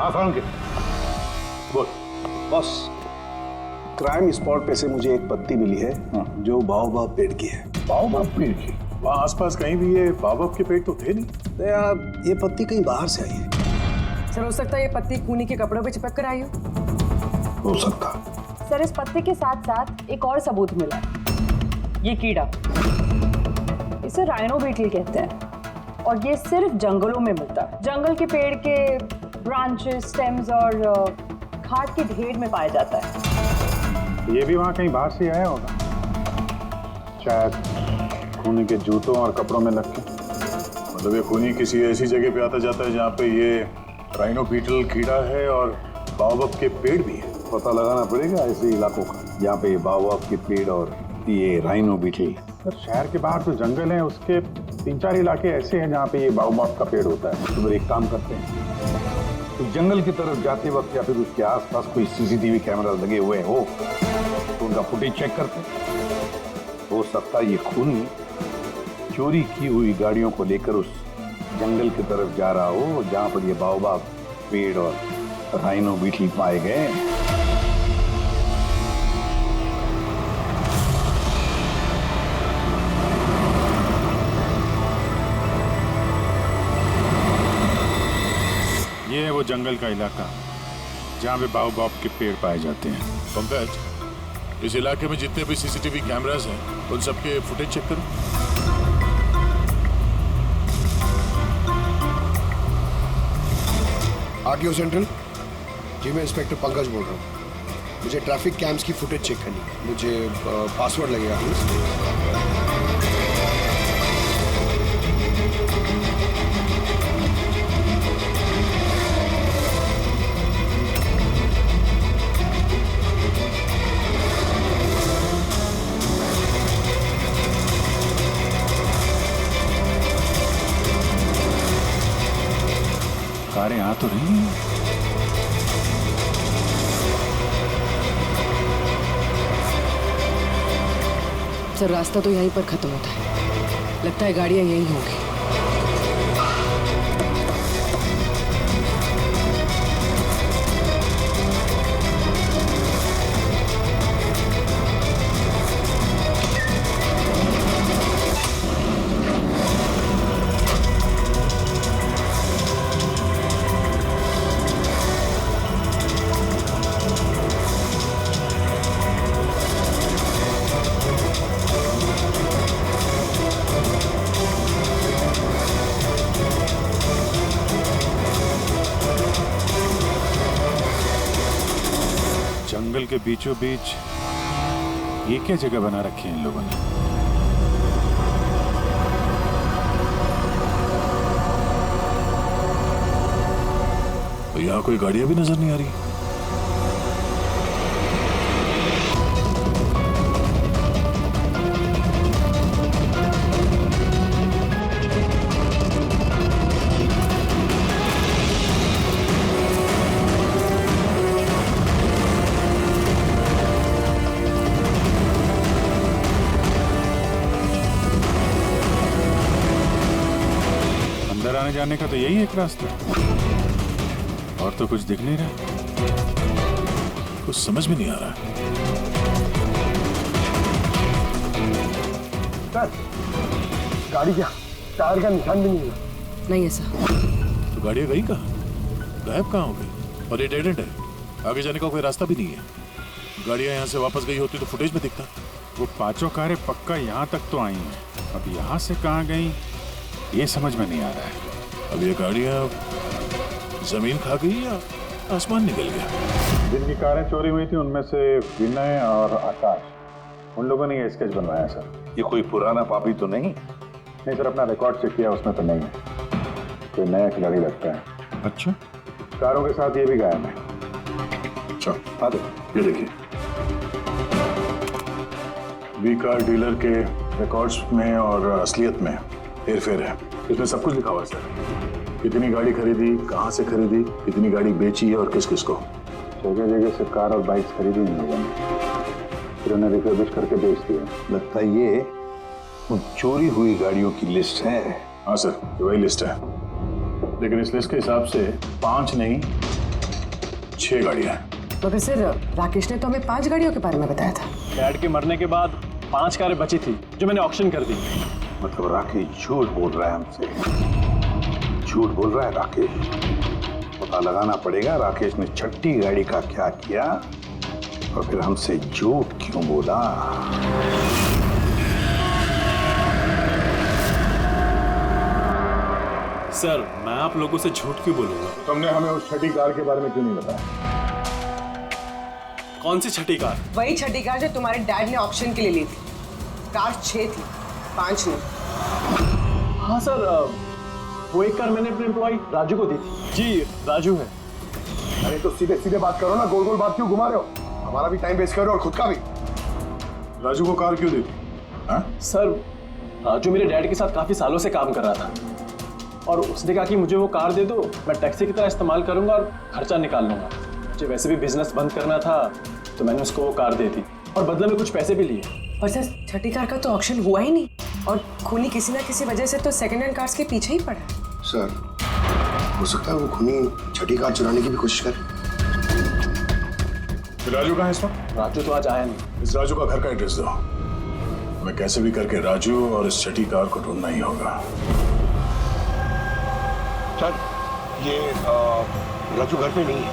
आसान के बोल। बॉस, क्राइम स्पॉट पे से मुझे एक पत्ती मिली है जो बाओबाब पेड़ की है। बाओबाब पेड़ की? वहाँ आसपास कहीं भी ये बाओबाब के पेड़ तो थे नहीं। तो यार ये पत्ती कहीं बाहर से आई है। सर हो सकता है ये पत्ती खूनी के कपड़ों पे चिपक कर आई हो सकता। सर इस पत्ते के साथ साथ एक और सबूत मिला है। ये कीड़ा, इसे राइनो बीटल कहते हैं और ये सिर्फ जंगलों में मिलता है। जंगल के पेड़ के ब्रांचेस, स्टेम्स और खाद के ढेर में पाया जाता है। ये भी वहाँ कहीं बाहर से आया होगा, शायद खूनी के जूतों और कपड़ों में लग के। मतलब ये खूनी किसी ऐसी जगह पे आता जाता है जहाँ पे ये राइनो बीटल कीड़ा है और बाओबाब के पेड़ भी है। पता लगाना पड़ेगा ऐसे इलाकों का जहाँ पे बाओबाब के पेड़ और ये राइनो बीटल। सर शहर के बाहर जो जंगल है उसके 3-4 इलाके ऐसे हैं जहाँ पे ये बाओबाब का पेड़ होता है। तो फिर एक काम करते हैं, तो जंगल की तरफ जाते वक्त या फिर उसके आसपास कोई सीसीटीवी कैमरा लगे हुए हो तो उनका फुटेज चेक करते हैं। हो सकता है ये खूनी चोरी की हुई गाड़ियों को लेकर उस जंगल की तरफ जा रहा हो जहाँ पर ये बाओबाब पेड़ और राइनो बीटल पाए गए। ये है वो जंगल का इलाका जहाँ पे बाओबाब के पेड़ पाए जाते हैं। पंकज, इस इलाके में जितने भी सीसीटीवी कैमरास हैं उन सबके फुटेज चेक करो। आरटीओ सेंट्रल जी, मैं इंस्पेक्टर पंकज बोल रहा हूँ। मुझे ट्रैफिक कैम्स की फुटेज चेक करनी है। मुझे पासवर्ड लगेगा प्लीज। कारें आ तो रही हैं। सर रास्ता तो यहीं पर खत्म होता है, लगता है गाड़ियां यहीं होंगी। जंगल के बीचों बीच ये क्या जगह बना रखी है इन लोगों ने? तो यहाँ कोई गाड़ियां भी नजर नहीं आ रही। अंदर आने जाने का तो यही एक रास्ता है, और तो कुछ दिख नहीं रहा। कुछ समझ में नहीं आ रहा है। सर, गाड़ी क्या टायर का निशान भी नहीं है। नहीं है सर। तो गाड़ियां गई कहाँ? गायब कहाँ हो गई? और ये डेड एंड है, आगे जाने का कोई रास्ता भी नहीं है। गाड़ियां यहाँ से वापस गई होती तो फुटेज में दिखता। वो पांचों कारें पक्का यहाँ तक तो आई हैं, अब यहाँ से कहाँ गई ये समझ में नहीं आ रहा है। अब ये गाड़ियां जमीन खा गई या आसमान निकल गया? जिनकी कारें चोरी हुई थी उनमें से विनय और आकाश, उन लोगों ने ये स्केच बनवाया सर। ये कोई पुराना पापी तो नहीं? नहीं सर, अपना रिकॉर्ड चेक किया, उसमें तो नहीं है। कोई नया खिलाड़ी लगता है। अच्छा, कारों के साथ ये भी गायब है। अच्छा, हाँ दे, ये देखिए, वी कार डीलर के रिकॉर्ड्स में और असलियत में हेरफेर है। इसमें सब कुछ लिखा हुआ है सर, कितनी गाड़ी खरीदी, कहाँ से खरीदी, कितनी गाड़ी बेची है और किस किस को। जगह जगह से कार और बाइक्स खरीदी इन लोगों ने, फिर उन्हें रिफर्बिश करके बेच दिया। लगता है ये उन चोरी हुई गाड़ियों की लिस्ट है। हाँ सर, ये वही लिस्ट है, लेकिन इस लिस्ट के हिसाब से 5 नहीं 6 गाड़ियां हैं। मगर सर राकेश ने तो हमें 5 गाड़ियों के बारे में बताया था। डैड के मरने के बाद 5 कारें बची थी जो मैंने ऑक्शन कर दी। मतलब राकेश झूठ बोल रहा है हमसे, झूठ बोल रहा है राकेश। पता लगाना पड़ेगा राकेश ने छठी गाड़ी का क्या किया और फिर हमसे झूठ क्यों बोला। सर मैं आप लोगों से झूठ क्यों बोलूंगा? तुमने हमें उस छठी कार के बारे में क्यों नहीं बताया? कौन सी छठी कार? वही छठी कार जो तुम्हारे डैड ने ऑक्शन के लिए ली थी। कार 6 थी, 5 नहीं। हाँ सर, वो एक कार मैंने अपने एम्प्लॉय राजू को दी थी। जी राजू है। अरे तो सीधे सीधे बात करो ना, गोल गोल बात क्यों घुमा रहे हो? हमारा भी टाइम वेस्ट कर रहे हो और खुद का भी। राजू को कार क्यों दी थी? हाँ? सर राजू मेरे डैड के साथ काफी सालों से काम कर रहा था और उसने कहा कि मुझे वो कार दे दो, मैं टैक्सी की तरह इस्तेमाल करूंगा और खर्चा निकाल लूंगा। मुझे वैसे भी बिजनेस बंद करना था तो मैंने उसको वो कार दे दी और बदले में कुछ पैसे भी लिए। पर सर छठी कार का तो ऑक्शन हुआ ही नहीं और खूनी किसी ना किसी वजह से तो सेकंड हैंड कार्स के पीछे ही पड़ा है। सर हो सकता है वो खूनी छठी कार चुराने की भी कोशिश करे। राजू कहाँ है इस वक्त? राजू तो आज आया नहीं। इस राजू का घर का एड्रेस दो। हमें कैसे भी करके राजू और इस छठी कार को ढूंढना ही होगा। सर ये राजू घर पे नहीं है।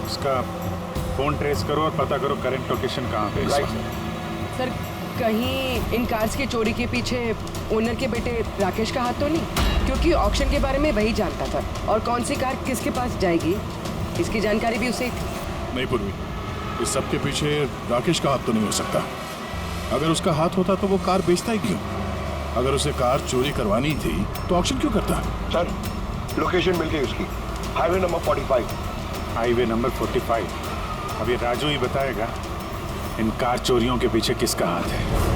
उसका फोन ट्रेस करो और पता करो करंट लोकेशन कहाँ पे है इस वक्त। सर कहीं इन कार्स की चोरी के पीछे ओनर के बेटे राकेश का हाथ तो नहीं? क्योंकि ऑक्शन के बारे में वही जानता था और कौन सी कार किसके पास जाएगी इसकी जानकारी भी उसे थी। नहीं पूर्वी, इस सब के पीछे राकेश का हाथ तो नहीं हो सकता। अगर उसका हाथ होता तो वो कार बेचता ही क्यों? अगर उसे कार चोरी करवानी थी तो ऑक्शन क्यों करता? सर लोकेशन मिल गई उसकी, हाईवे नंबर 45। Highway number 45। अब ये राजू ही बताएगा इन कार चोरियों के पीछे किसका हाथ है।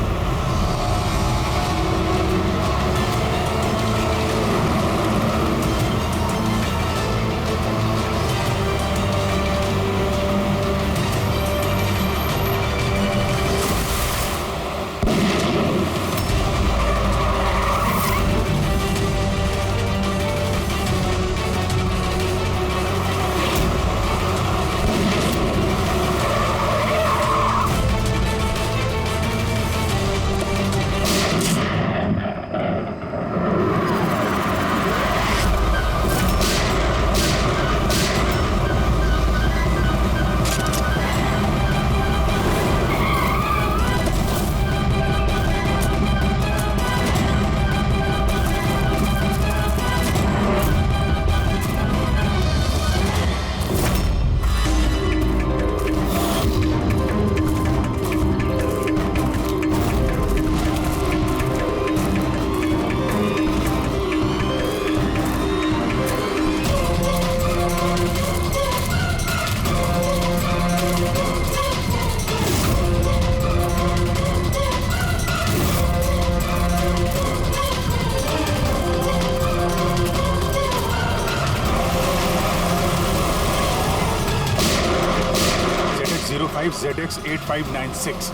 ZX 8596।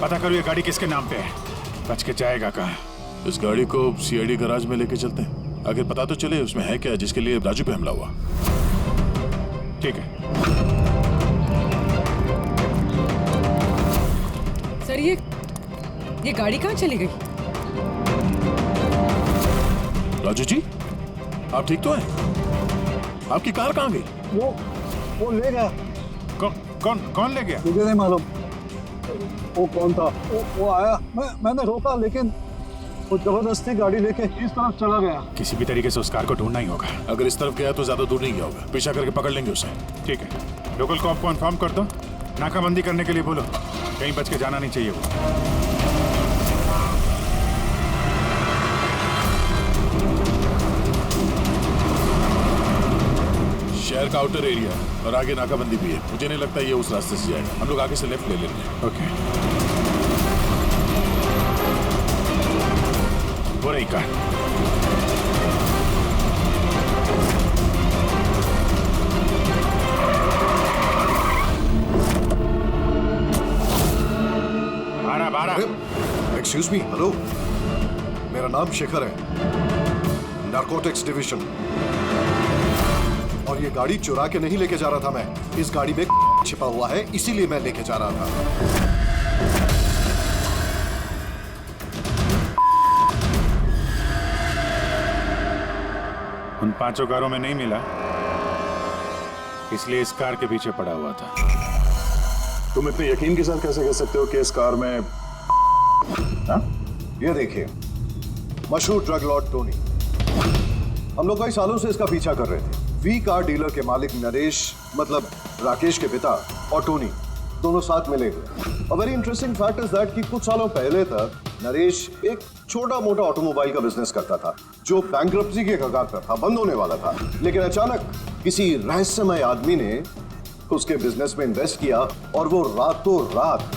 पता करो ये गाड़ी किसके नाम पे है। बच के जाएगा कहाँ? इस गाड़ी को CID गैराज में लेके चलते हैं। आखिर पता तो चले उसमें है क्या जिसके लिए राजू पे हमला हुआ। ठीक है। सर ये गाड़ी कहाँ चली गई? राजू जी आप ठीक तो हैं? आपकी कार कहाँ गई? वो ले गया। कौन ले गया? मुझे नहीं मालूम वो कौन था। वो आया, मैंने रोका लेकिन वो जबरदस्ती गाड़ी लेके इस तरफ चला गया। किसी भी तरीके से उस कार को ढूंढना ही होगा। अगर इस तरफ गया तो ज्यादा दूर नहीं गया होगा, पीछा करके पकड़ लेंगे उसे। ठीक है, लोकल कॉप को इन्फॉर्म कर दो, नाकाबंदी करने के लिए बोलो। कहीं बच के जाना नहीं चाहिए वो। शहर का आउटर एरिया और आगे नाकाबंदी भी है। मुझे नहीं लगता ये उस रास्ते से जाएगा। हम लोग आगे से लेफ्ट ले लेंगे। ओके। वो रही कार। एक्सक्यूज मी, हेलो, मेरा नाम शेखर है, नारकोटिक्स डिवीजन। और ये गाड़ी चुरा के नहीं लेके जा रहा था मैं, इस गाड़ी में छिपा हुआ है, इसीलिए मैं लेके जा रहा था। उन 5 कारों में नहीं मिला, इसलिए इस कार के पीछे पड़ा हुआ था। तुम इतने यकीन के साथ कैसे कह सकते हो कि इस कार में ये देखिए, मशहूर ड्रग लॉर्ड टोनी, हम लोग कई सालों से इसका पीछा कर रहे थे। वी कार डीलर के मालिक नरेश, मतलब राकेश के पिता, और टोनी दोनों साथ मिले हुए। और very interesting fact is that कि कुछ सालों पहले तक नरेश एक छोटा मोटा ऑटोमोबाइल का बिजनेस करता था जो बैंक्रप्सी के कगार पर था, बंद होने वाला था। लेकिन अचानक किसी रहस्यमय आदमी ने उसके बिजनेस में इन्वेस्ट किया और वो रातों रात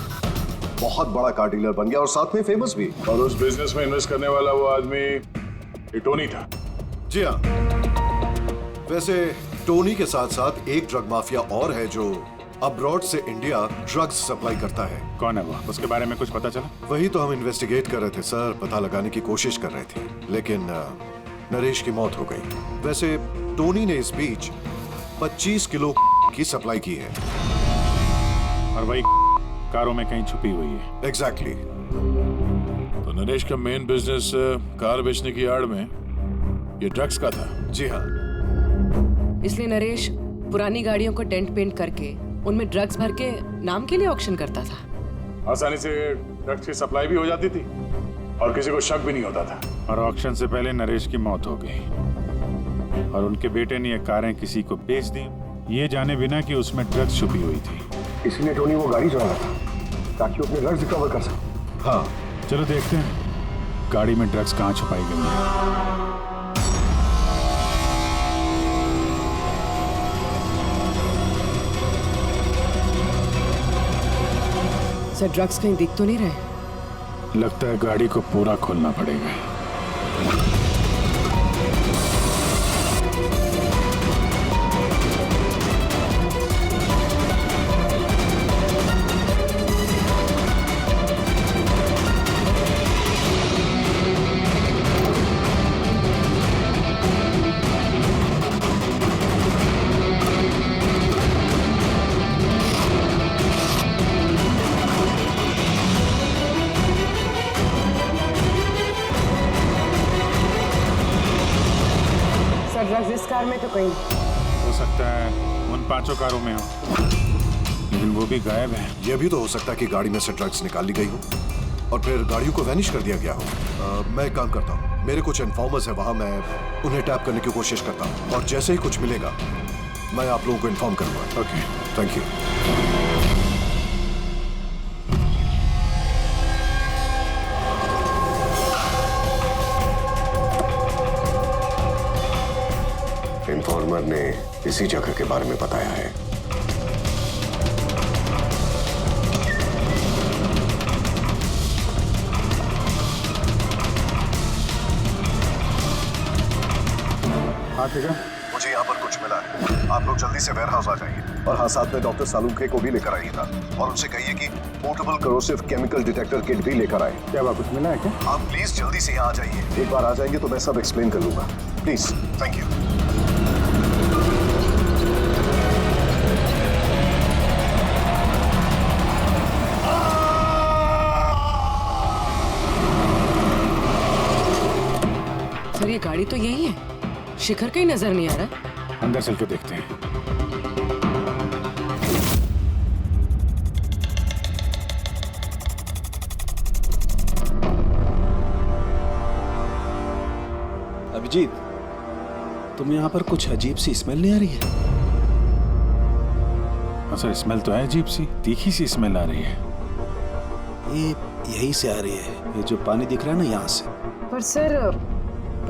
बहुत बड़ा कार डीलर बन गया और साथ में फेमस भी। और उस बिजनेस में इन्वेस्ट करने वाला वो आदमी ये टोनी था। जी हाँ। वैसे टोनी के साथ साथ एक ड्रग माफिया और है जो अब्रॉड से इंडिया ड्रग्स सप्लाई करता है। कौन है वो? उसके बारे में कुछ पता चला? वही तो हम इन्वेस्टिगेट कर रहे थे सर, पता लगाने की कोशिश कर रहे थे, लेकिन नरेश की मौत हो गई। वैसे टोनी ने इस बीच 25 किलो की सप्लाई की है और वही कारों में कहीं छुपी हुई है। एग्जैक्टली। तो नरेश का मेन बिजनेस कार बेचने की आड़ में ये ड्रग्स का था। जी हाँ। इसलिए नरेश पुरानी गाड़ियों को डेंट पेंट करके उनमें ड्रग्स भर के नाम के लिए ऑक्शन करता था। आसानी से ड्रग्स की सप्लाई भी हो जाती थी और किसी को शक भी नहीं होता था। और ऑक्शन से पहले नरेश की मौत हो गई और उनके बेटे ने ये कारें किसी को बेच दी, ये जाने बिना कि उसमें ड्रग्स छुपी हुई थी। इसीलिए टोनी वो गाड़ी चला रहा था ताकि वो अपने ड्रग्स रिकवर कर सके। हाँ, चलो देखते हैं गाड़ी में ड्रग्स कहाँ छुपाई गई है। सर, ड्रग्स कहीं दिख तो नहीं रहे? लगता है गाड़ी को पूरा खोलना पड़ेगा। ड्रग्स इस कार में तो कहीं हो सकता है उन 5 कारों में हो, लेकिन वो भी गायब है। यह भी तो हो सकता है कि गाड़ी में से ड्रग्स निकाल ली गई हो और फिर गाड़ियों को वैनिश कर दिया गया हो। मैं एक काम करता हूँ, मेरे कुछ इन्फॉर्मर्स है वहां, मैं उन्हें टैप करने की कोशिश करता हूँ और जैसे ही कुछ मिलेगा मैं आप लोगों को इन्फॉर्म करूंगा। Okay, thank you. इन्फॉर्मर ने इसी जगह के बारे में बताया है। हाँ ठीक है। मुझे यहाँ पर कुछ मिला है, आप लोग जल्दी से वेयरहाउस आ जाइए और हाँ, साथ में डॉक्टर सालुंखे को भी लेकर आइएगा और उनसे कहिए कि portable corrosive chemical detector kit भी लेकर आए। क्या बात, कुछ मिला है क्या? आप प्लीज जल्दी से यहाँ आ जाइए। एक बार आ जाएंगे तो मैं सब एक्सप्लेन कर लूंगा। Please, thank you. सर, ये गाड़ी तो यही है, शिखर कहीं नजर नहीं आ रहा। अंदर चल के देखते हैं। अभिजीत, तुम यहाँ पर कुछ अजीब सी स्मेल नहीं आ रही है? हाँ सर, स्मेल तो है अजीब सी, तीखी सी स्मेल आ रही है। ये यहीं से आ रही है, ये जो पानी दिख रहा है ना, यहाँ से। पर सर,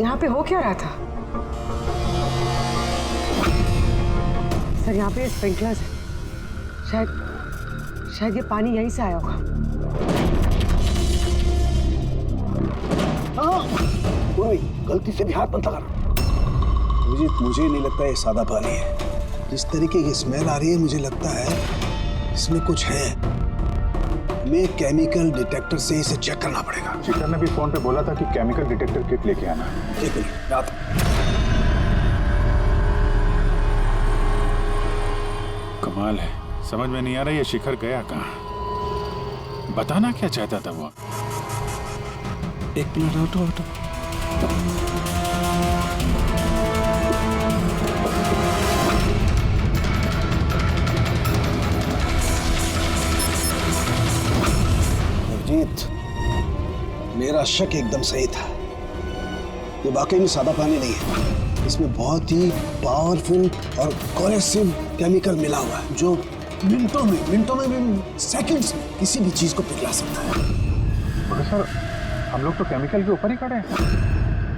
यहाँ पे हो क्या रहा था? सर, यहाँ पे स्प्रिंकलर्स है, शायद ये पानी यहीं से आया होगा। कोई गलती से भी हाथ मत लगा। मुझे नहीं लगता ये सादा पानी है। जिस तरीके की स्मेल आ रही है, मुझे लगता है इसमें कुछ है। हमें केमिकल डिटेक्टर से इसे चेक करना पड़ेगा। शिखर ने भी फोन पे बोला था कि केमिकल डिटेक्टर किट लेके आना। एक मिनट, कमाल है, समझ में नहीं आ रहा ये शिखर गया कहाँ। बताना क्या चाहता था वो? एक मिनट हटो। अभिजीत, मेरा शक एकदम सही था। ये वाकई में सादा पानी नहीं है, इसमें बहुत ही पावरफुल और कोरेसिव केमिकल मिला हुआ है जो मिनटों में सेकंड्स में किसी भी चीज को पिघला सकता है। मगर सर, हम लोग तो केमिकल के ऊपर ही खड़े हैं,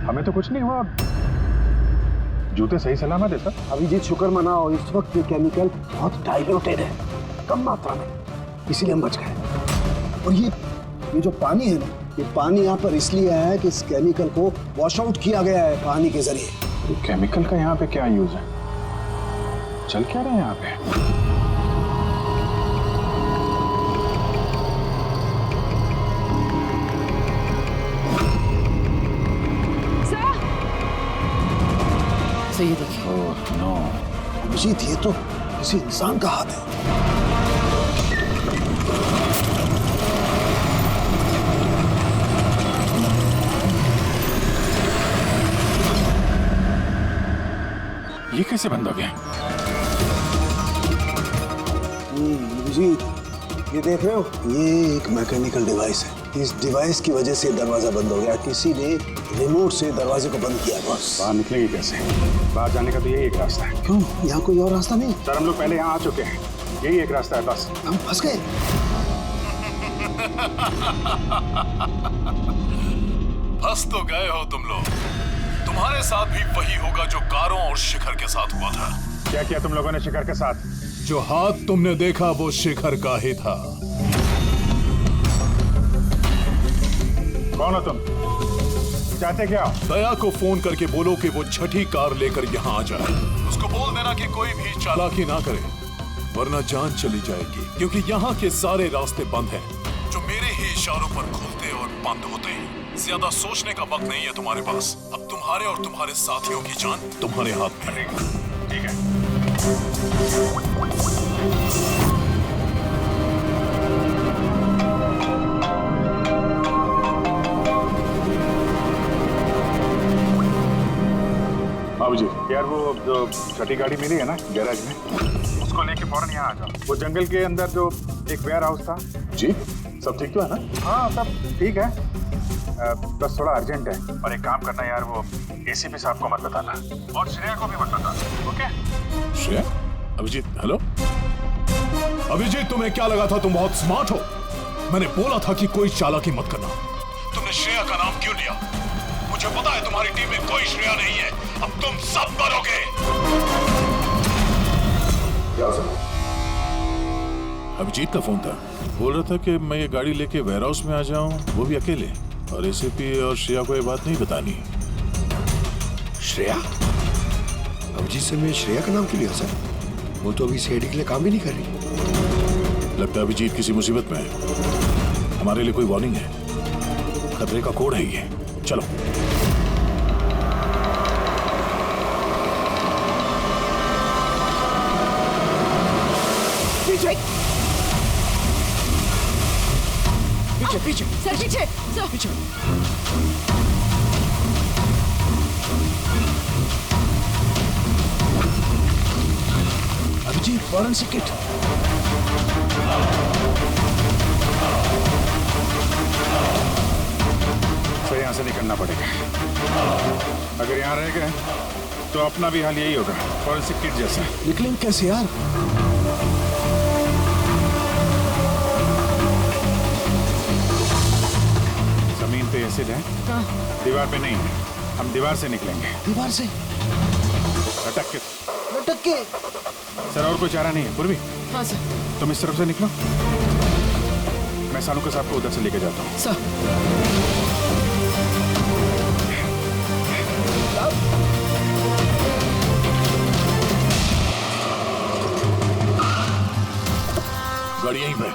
हमें तो कुछ नहीं हुआ। जूते सही सलामत है सर। अभिजीत, शुक्र मनाओ, इस वक्त ये केमिकल बहुत डाइल्यूटेड है, कम मात्रा में, इसीलिए हम बच गए। और ये जो पानी है ना, ये पानी यहाँ पर इसलिए आया है कि इस केमिकल को वॉश आउट किया गया है पानी के जरिए। ये केमिकल का यहाँ पे क्या यूज है? चल क्या रहा है यहाँ पे? सर ये देखिए। Oh no. अभिजीत, ये तो किसी इंसान का हाथ है। ये कैसे बंद हो गया? अभिजीत, ये देख रहे हो, ये एक मैकेनिकल डिवाइस है। इस डिवाइस की वजह से दरवाजा बंद हो गया, किसी ने रिमोट से दरवाजे को बंद किया। बस बाहर निकलेंगे कैसे? बाहर जाने का तो यही एक रास्ता है। क्यों, यहाँ कोई और रास्ता नहीं? सर, हम लोग पहले यहाँ आ चुके हैं, यही एक रास्ता है बस। हम फंस गए। फंस तो गए हो तुम लोग। तुम्हारे साथ भी वही होगा जो कारों और शिखर के साथ हुआ था। क्या किया तुम लोगों ने शिखर के साथ? जो हाथ तुमने देखा वो शिखर का ही था। कौन हो तुम? चाहते क्या? दया को फोन करके बोलो कि वो छठी कार लेकर यहाँ आ जाए। उसको बोल देना कि कोई भी चालाकी ना करे, वरना जान चली जाएगी। क्योंकि यहाँ के सारे रास्ते बंद हैं, जो मेरे ही इशारों पर खुलते और बंद होते हैं। ज्यादा सोचने का वक्त नहीं है तुम्हारे पास। अब तुम्हारे और तुम्हारे साथियों की जान तुम्हारे हाथ में है। ठीक है। जी यार, वो जो छठी गाड़ी मिली है ना गैराज में, उसको लेके फौरन यहाँ आ जाओ। वो जंगल के अंदर जो एक वेयर हाउस था। जी, सब ठीक तो है ना? हाँ, सब ठीक है, बस थोड़ा अर्जेंट है। और एक काम करना यार, वो एसीपी साहब को मत बताना और श्रेया को भी मत बताना, ओके? श्रेया? अभिजीत, हेलो अभिजीत, तुम्हें क्या लगा था तुम बहुत स्मार्ट हो? मैंने बोला था कि कोई चालाकी मत करना। तुमने श्रेया का नाम क्यों लिया? मुझे पता है तुम्हारी टीम में कोई श्रेया नहीं है। अब तुम सब मरोगे। अभिजीत का फोन था, बोल रहा था कि मैं ये गाड़ी लेके वेयर हाउस में आ जाऊं, वो भी अकेले, और एसीपी और श्रेया को ये बात नहीं बतानी। श्रेया? अभिजीत से मैं श्रेया का नाम क्यों लिया सर? वो तो अभी सीआईडी के लिए काम भी नहीं कर रही। लगता है अभिजीत किसी मुसीबत में है। हमारे लिए कोई वार्निंग है, खतरे का कोड है ये। चलो। पीछे पीछे सर, पीछे सर, पीछे। अभिजीत, फौरन से किट। सर, यहाँ से निकलना पड़ेगा। अगर यहाँ रह गए तो अपना भी हाल यही होगा, फॉरेंसिक किट जैसा। निकलेंगे कैसे यार? जमीन पे एसिड है, दीवार पे नहीं है। हम दीवार से निकलेंगे। दीवार से? लटक के। लटक के? सर, और कोई चारा नहीं है। पूर्वी, हाँ सर। तुम इस तरफ से निकलो, मैं सानू के साथ को उधर से लेके जाता हूँ। सर। गाड़ी यहीं पे।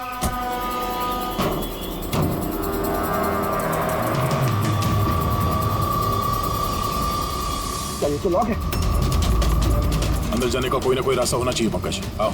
क्या ये तो लॉक है? अंदर जाने का कोई ना कोई रास्ता होना चाहिए पंकज। आओ।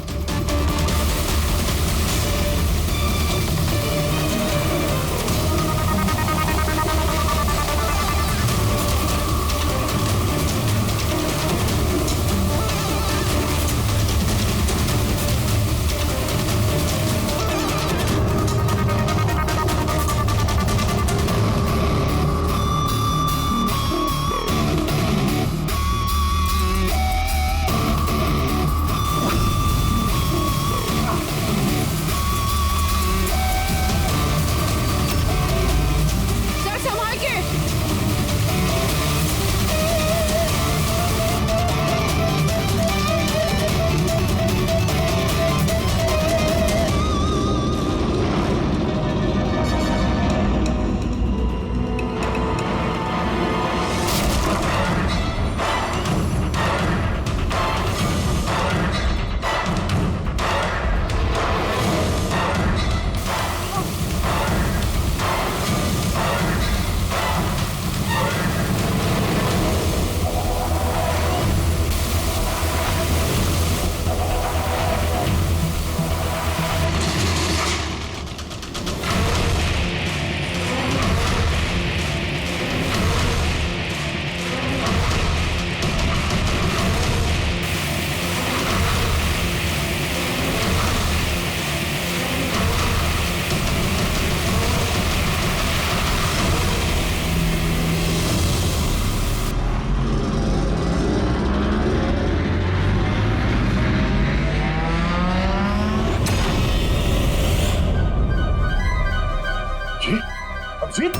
अभिजीत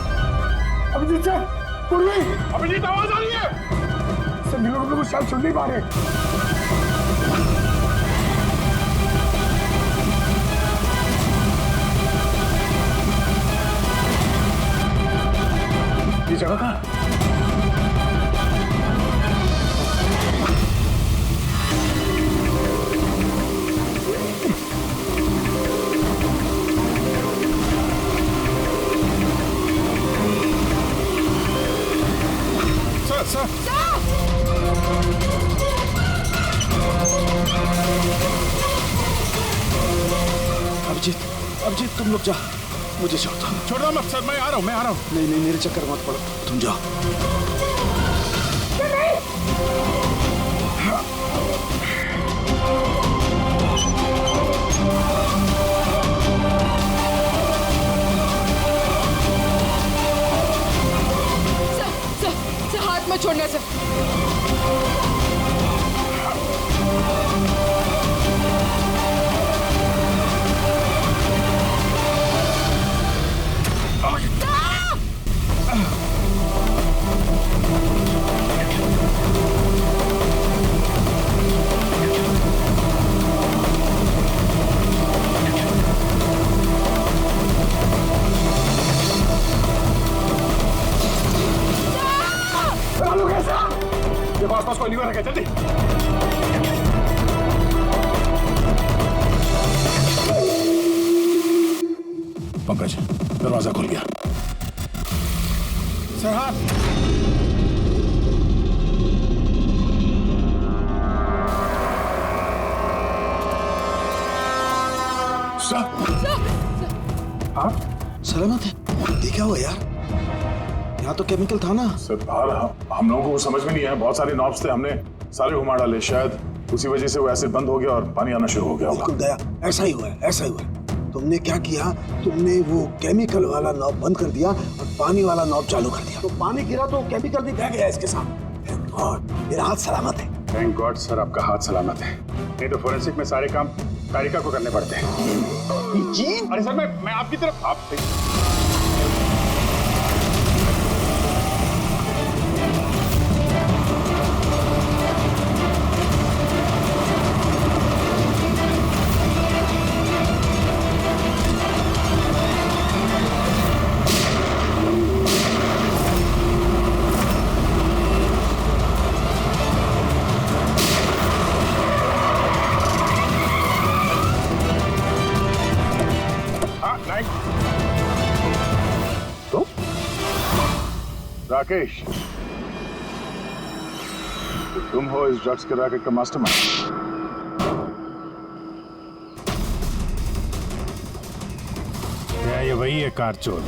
अभिजीत सर अभिजीत आवाज आ रही है सर। मिलो लोग शायद सुन नहीं पा रहे। ये जगह कहाँ? सर अभिजीत तुम लोग जा, मुझे छोड़ो। छोड़ो मत सर, मैं आ रहा हूँ नहीं नहीं, मेरे चक्कर मत पड़ो, तुम जाओ। सर हाथ मत छोड़ना सर। आसपास कोई लीवर है क्या? जल्दी पंकज, दरवाजा खुल गया। सर हाथ। हाँ सलामत है? ये क्या हुआ यार? यहाँ तो केमिकल था ना। सर बाहर हम लोगों को समझ में नहीं आया, बहुत सारे नॉब्स थे, हमने सारे घुमा डाले, शायद उसी वजह से वो एसिड बंद हो गया और पानी आना शुरू हो गया होगा। बिल्कुल दया, ऐसा ही हुआ है, ऐसा ही हुआ है। तुमने क्या किया? तुमने वो केमिकल वाला नॉब बंद कर दिया और पानी वाला नॉब चालू कर दिया, तो पानी गिरा तो केमिकल भी बह गया इसके साथ। थैंक गॉड, मेरा हाथ सलामत है। थैंक गॉड सर, आपका हाथ सलामत है। नहीं तो फोरेंसिक में सारे काम कारिका को करने पड़ते हैं। जी अरे सर मैं आपकी तरफ राकेश, तो तुम हो इस ड्रग्स के रैकेट का मास्टरमाइंड। क्या ये वही है कार चोर?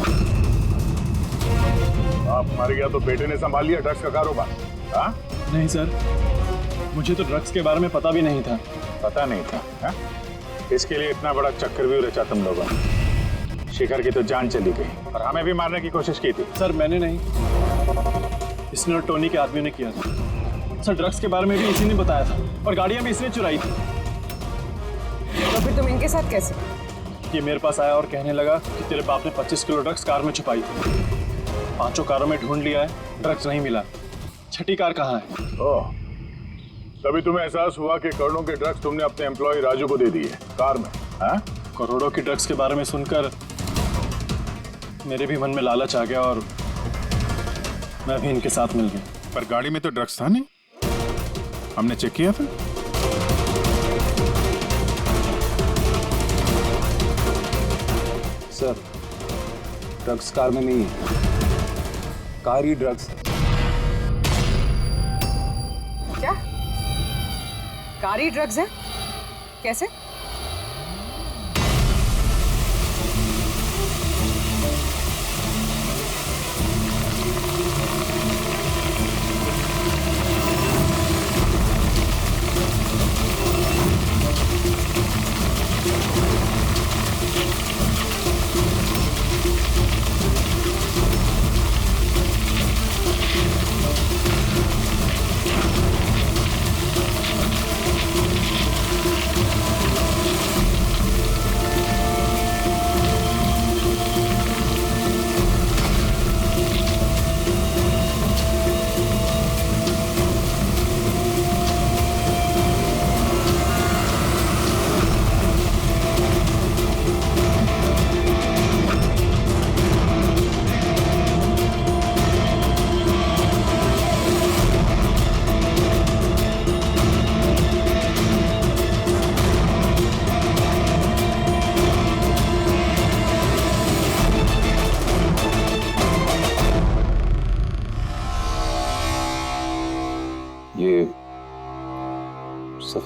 आप मर गया तो बेटे ने संभाल लिया ड्रग्स का कारोबार? हाँ? नहीं सर, मुझे तो ड्रग्स के बारे में पता भी नहीं था। पता नहीं था हा? इसके लिए इतना बड़ा चक्रव्यूह रचा तुम लोगों ने। शिखर की तो जान चली गई और हमें भी मारने की कोशिश की थी। सर मैंने नहीं, इसने और टोनी के आदमियों ने किया था। सर ड्रग्स के बारे में भी इसी ने बताया था और गाड़ियां भी इसने चुराई थी। तो फिर तुम इनके साथ कैसे? ये मेरे पास आया और कहने लगा कि तेरे बाप ने 25 किलो ड्रग्स कार में छुपाई थी। 5 कारों में ढूंढ लिया है, ड्रग्स नहीं मिला। 6ठी कार कहाँ है? ओह, तभी तुम्हें एहसास हुआ कि करोड़ों के ड्रग्स तुमने अपने एम्प्लॉय राजू को दे दिए कार में। हाँ? करोड़ों की ड्रग्स के बारे में सुनकर मेरे भी मन में लालच आ गया और मैं भी इनके साथ मिल गया। पर गाड़ी में तो ड्रग्स था नहीं, हमने चेक किया था। सर ड्रग्स कार में नहीं है, कार ही ड्रग्स। क्या कार ही ड्रग्स है? कैसे?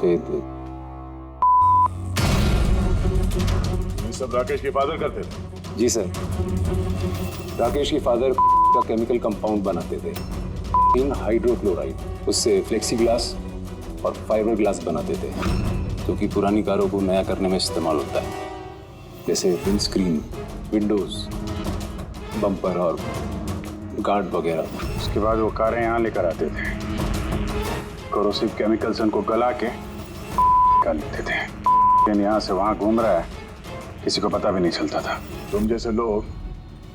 सफेद। ये सब राकेश के फादर करते थे? जी सर, राकेश के फादर का केमिकल कंपाउंड बनाते थे, इन हाइड्रोक्लोराइड। उससे फ्लेक्सी ग्लास और फाइबर ग्लास बनाते थे, जो कि पुरानी कारों को नया करने में इस्तेमाल होता है, जैसे विंड स्क्रीन, विंडोज, बम्पर और गार्ड वगैरह। उसके बाद वो कारें यहाँ लेकर आते थे, कोरोसिव केमिकल से उनको गला के निकाल लेते थे। लेकिन यहाँ से वहाँ घूम रहा है, किसी को पता भी नहीं चलता था। तुम जैसे लोग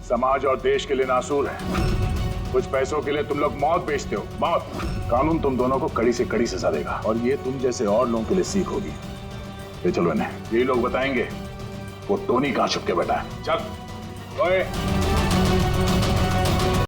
समाज और देश के लिए नासूर हैं। कुछ पैसों के लिए तुम लोग मौत बेचते हो, मौत। कानून तुम दोनों को कड़ी से कड़ी सजा देगा, और ये तुम जैसे और लोगों के लिए सीख होगी। ये चलो इन्हें, यही लोग बताएंगे वो टोनी कहाँ छुप के बैठा है। चल ओए।